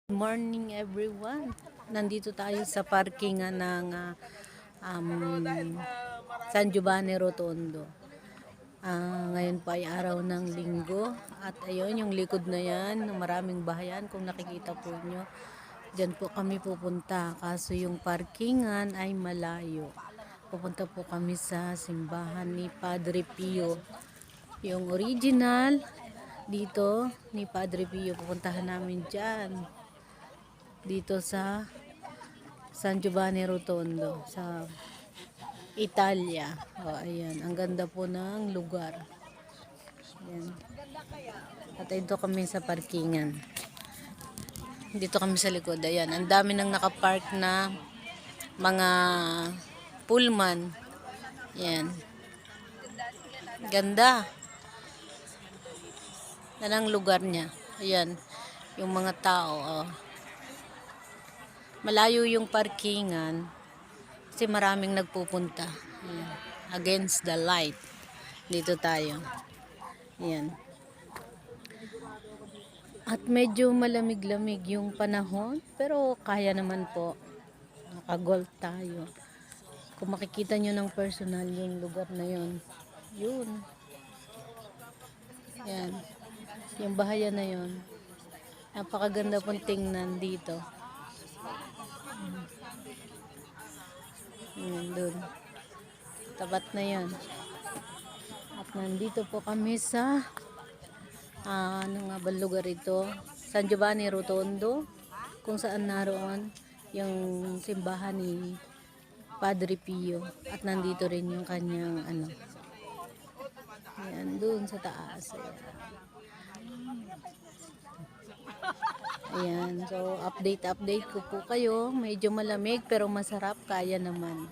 Good morning everyone. Nandito tayo sa parkingan ng San Giovanni Rotondo. Ngayon pa ay araw ng linggo at ayun yung likod na yan, maraming bahayan kung nakikita po nyo. Diyan po kami pupunta kaso yung parkingan ay malayo. Pupunta po kami sa simbahan ni Padre Pio. Yung original dito ni Padre Pio, pupuntahan namin dyan. Dito sa San Giovanni Rotondo sa Italia. Ayan, ang ganda po ng lugar. Ayan. At ito kami sa parkingan. Dito kami sa likod. Ayan, ang dami nang nakapark na mga pullman. Ayan. Ganda. Yan ang lugar niya. Ayan, yung mga tao. Malayo yung parkingan kasi maraming nagpupunta. Ayan. Against the light. Dito tayo. Ayan. At medyo malamig-lamig yung panahon pero kaya naman po. Nakagolf tayo. Kung makikita nyo ng personal yung lugar na yun. Yun. Ayan. Yung bahayan na yun. Napakaganda pong tingnan dito. Doon. Tapat na yan. At nandito po kami sa ano nga ba lugar ito? San Giovanni Rotondo, kung saan naroon yung simbahan ni Padre Pio. At nandito rin yung kanyang ano. Ayan, doon sa taas. Ayan, so update ko po kayo. Medyo malamig pero masarap, kaya naman.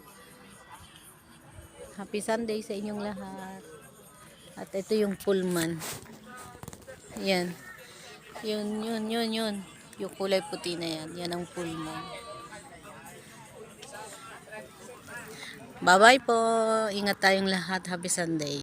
Happy Sunday sa inyong lahat. At ito yung pullman. Ayan. Yun. Yung kulay puti na yan. Yan ang pullman. Bye-bye po. Ingat tayong lahat. Happy Sunday.